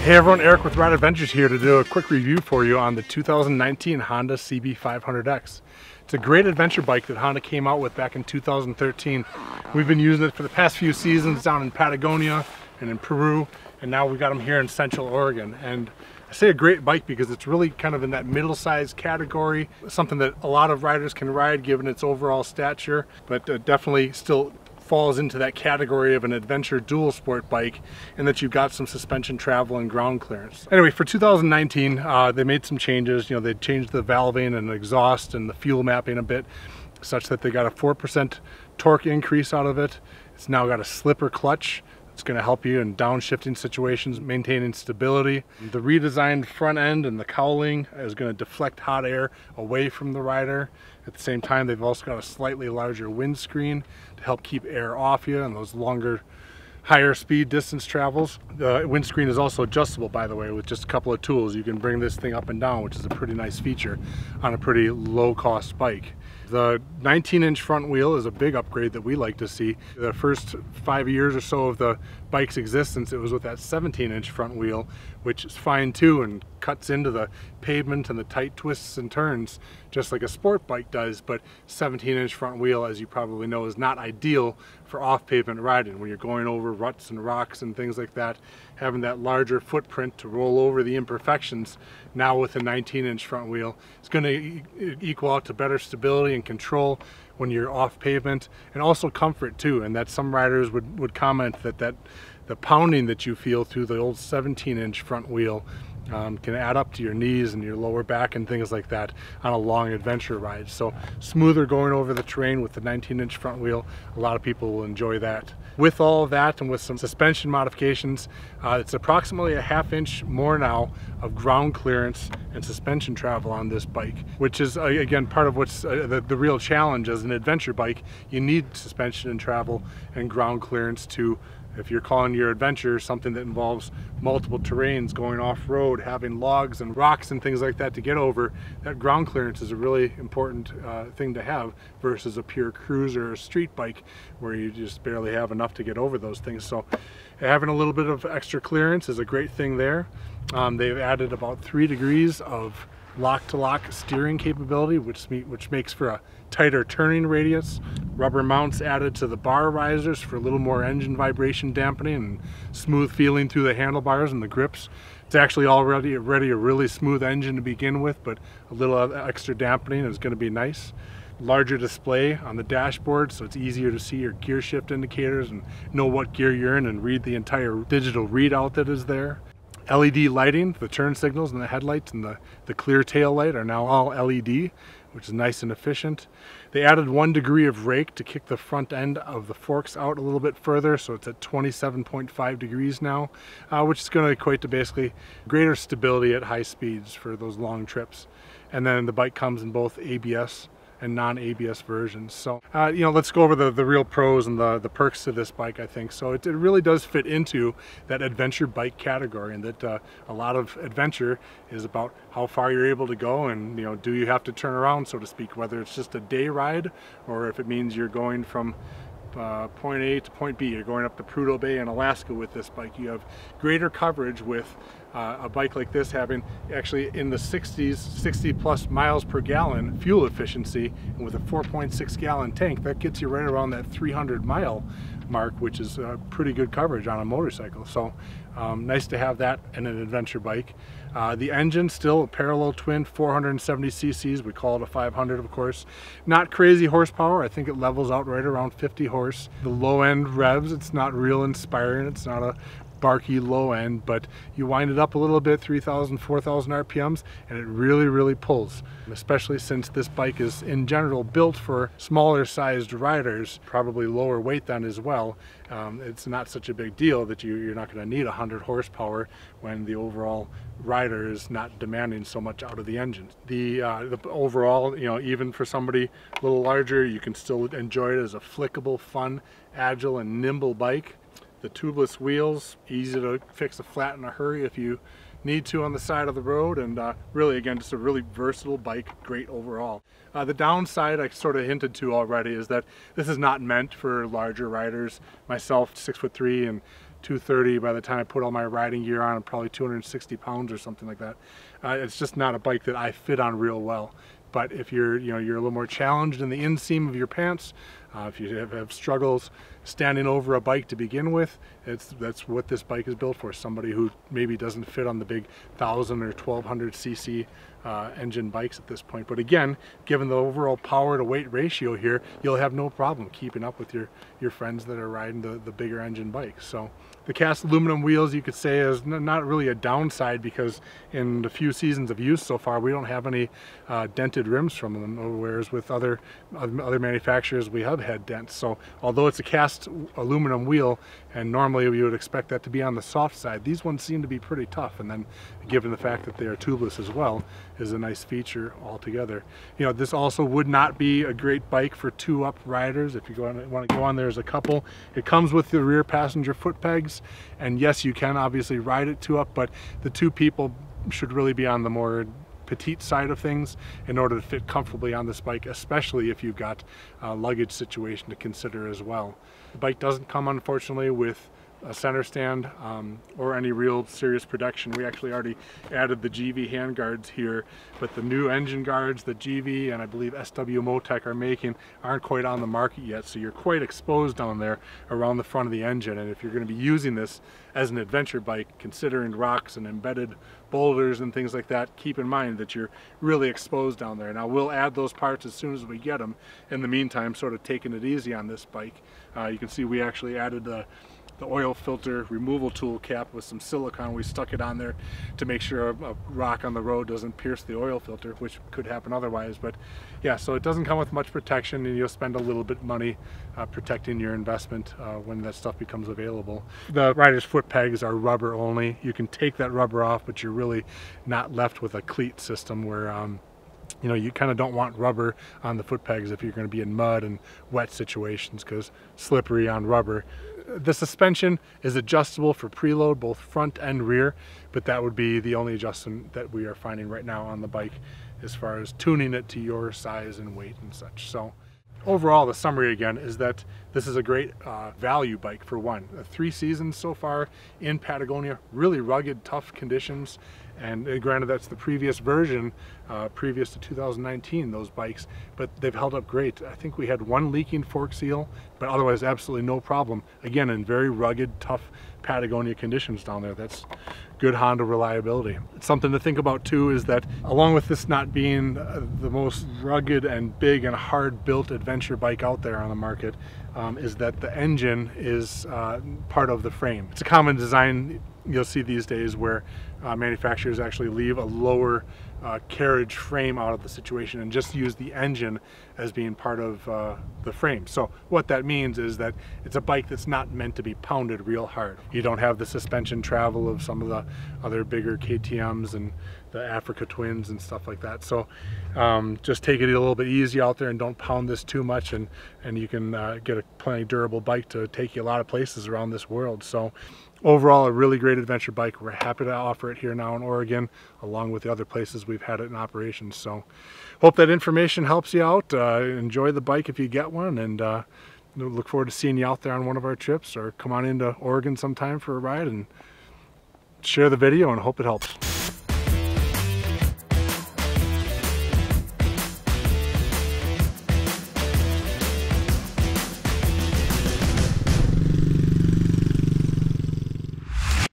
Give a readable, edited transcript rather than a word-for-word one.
Hey everyone, Eric with Ride Adventures here to do a quick review for you on the 2019 Honda CB500X. It's a great adventure bike that Honda came out with back in 2013. We've been using it for the past few seasons down in Patagonia and in Peru, and now we've got them here in Central Oregon. And I say a great bike because it's really kind of in that middle-sized category, something that a lot of riders can ride given its overall stature, but definitely still falls into that category of an adventure dual sport bike, and that you've got some suspension travel and ground clearance. Anyway, for 2019, they made some changes. You know, they changed the valving and the exhaust and the fuel mapping a bit, such that they got a 4% torque increase out of it. It's now got a slipper clutch. It's going to help you in downshifting situations, maintaining stability. The redesigned front end and the cowling is going to deflect hot air away from the rider. At the same time, they've also got a slightly larger windscreen to help keep air off you on those longer, higher speed distance travels. The windscreen is also adjustable, by the way, with just a couple of tools. You can bring this thing up and down, which is a pretty nice feature on a pretty low-cost bike. The 19-inch front wheel is a big upgrade that we like to see. The first 5 years or so of the bike's existence, it was with that 17-inch front wheel, which is fine too and cuts into the pavement and the tight twists and turns just like a sport bike does. But 17-inch front wheel, as you probably know, is not ideal for off-pavement riding. When you're going over ruts and rocks and things like that, having that larger footprint to roll over the imperfections, now with a 19-inch front wheel, it's going to equal out to better stability and control when you're off pavement, and also comfort too. And that some riders would comment that the pounding that you feel through the old 17-inch front wheel can add up to your knees and your lower back and things like that on a long adventure ride. So smoother going over the terrain with the 19-inch front wheel. A lot of people will enjoy that. With all of that and with some suspension modifications, it's approximately a ½ inch more now of ground clearance and suspension travel on this bike, which is again part of what's the real challenge as an adventure bike. You need suspension and travel and ground clearance to, if you're calling your adventure something that involves multiple terrains, going off-road, having logs and rocks and things like that to get over, that ground clearance is a really important thing to have versus a pure cruiser or street bike where you just barely have enough to get over those things. So having a little bit of extra clearance is a great thing there. They've added about 3 degrees of lock-to-lock steering capability, which makes for a tighter turning radius. Rubber mounts added to the bar risers for a little more engine vibration dampening and smooth feeling through the handlebars and the grips. It's actually already a really smooth engine to begin with, but a little extra dampening is going to be nice. Larger display on the dashboard, so it's easier to see your gear shift indicators and know what gear you're in and read the entire digital readout that is there. LED lighting, the turn signals and the headlights and the clear tail light are now all LED, which is nice and efficient. They added 1 degree of rake to kick the front end of the forks out a little bit further, so it's at 27.5 degrees now, which is going to equate to basically greater stability at high speeds for those long trips. And then the bike comes in both ABS and non-ABS versions. So you know, let's go over the real pros and the perks to this bike, I think. So it really does fit into that adventure bike category, and that a lot of adventure is about how far you're able to go, and you know, do you have to turn around, so to speak, whether it's just a day ride or if it means you're going from point A to point B. You're going up to Prudhoe Bay in Alaska with this bike. You have greater coverage with a bike like this having actually in the 60 plus miles per gallon fuel efficiency, and with a 4.6 gallon tank, that gets you right around that 300 mile mark, which is pretty good coverage on a motorcycle. So nice to have that in an adventure bike. The engine still a parallel twin 470 cc's. We call it a 500, of course. Not crazy horsepower. I think it levels out right around 50 horse. The low end revs, it's not real inspiring. It's not a barky low end, but you wind it up a little bit, 3,000, 4,000 RPMs, and it really pulls, especially since this bike is in general built for smaller sized riders, probably lower weight than as well. It's not such a big deal that you're not going to need 100 horsepower when the overall rider is not demanding so much out of the engine. The overall, you know, even for somebody a little larger, you can still enjoy it as a flickable, fun, agile and nimble bike. The tubeless wheels, easy to fix a flat in a hurry if you need to on the side of the road, and really, again, just a really versatile bike, great overall. The downside I sort of hinted to already is that this is not meant for larger riders. Myself, 6'3" and 230. By the time I put all my riding gear on, I'm probably 260 pounds or something like that. It's just not a bike that I fit on real well. But if you're a little more challenged in the inseam of your pants, if you have struggles standing over a bike to begin with, that's what this bike is built for. Somebody who maybe doesn't fit on the big 1,000 or 1,200 cc engine bikes at this point. But again, given the overall power to weight ratio here, you'll have no problem keeping up with your friends that are riding the bigger engine bikes. So the cast aluminum wheels, you could say, is not really a downside, because in the few seasons of use so far, we don't have any dented rims from them, whereas with other manufacturers we have had dents. So although it's a cast aluminum wheel, and normally we would expect that to be on the soft side, these ones seem to be pretty tough. And then given the fact that they are tubeless as well, is a nice feature altogether. This also would not be a great bike for two-up riders. If you want to go on there as a couple, it comes with the rear passenger foot pegs, and yes, you can obviously ride it two-up, but the two people should really be on the more petite side of things in order to fit comfortably on this bike, especially if you've got a luggage situation to consider as well. The bike doesn't come, unfortunately, with a center stand or any real serious protection. We actually already added the GV handguards here, but the new engine guards that GV and I believe SW Motec are making aren't quite on the market yet, so you're quite exposed down there around the front of the engine. And if you're going to be using this as an adventure bike, considering rocks and embedded boulders and things like that, keep in mind that you're really exposed down there. Now, we'll add those parts as soon as we get them. In the meantime, sort of taking it easy on this bike. You can see we actually added the oil filter removal tool cap with some silicone. We stuck it on there to make sure a rock on the road doesn't pierce the oil filter, which could happen otherwise. But yeah, so it doesn't come with much protection, and you'll spend a little bit of money protecting your investment when that stuff becomes available. The rider's foot pegs are rubber only. You can take that rubber off, but you're really not left with a cleat system where you kind of don't want rubber on the foot pegs if you're going to be in mud and wet situations, because slippery on rubber. The suspension is adjustable for preload, both front and rear, but that would be the only adjustment that we are finding right now on the bike as far as tuning it to your size and weight and such. So overall, the summary again is that this is a great value bike for one. 3 seasons so far in Patagonia, really rugged, tough conditions. And granted, that's the previous version, previous to 2019, those bikes, but they've held up great. I think we had one leaking fork seal, but otherwise absolutely no problem. Again, in very rugged, tough Patagonia conditions down there. That's good Honda reliability. Something to think about too is that along with this not being the most rugged and big and hard built adventure bike out there on the market, is that the engine is part of the frame. It's a common design you'll see these days where manufacturers actually leave a lower carriage frame out of the situation and just use the engine as being part of the frame. So what that means is that it's a bike that's not meant to be pounded real hard. You don't have the suspension travel of some of the other bigger KTMs and the Africa Twins and stuff like that. So just take it a little bit easy out there and don't pound this too much, and you can get a plenty durable bike to take you a lot of places around this world. So overall, a really great adventure bike. We're happy to offer it here now in Oregon, along with the other places we've had it in operation. So hope that information helps you out. Enjoy the bike if you get one, and look forward to seeing you out there on one of our trips, or come on into Oregon sometime for a ride and share the video, and hope it helps.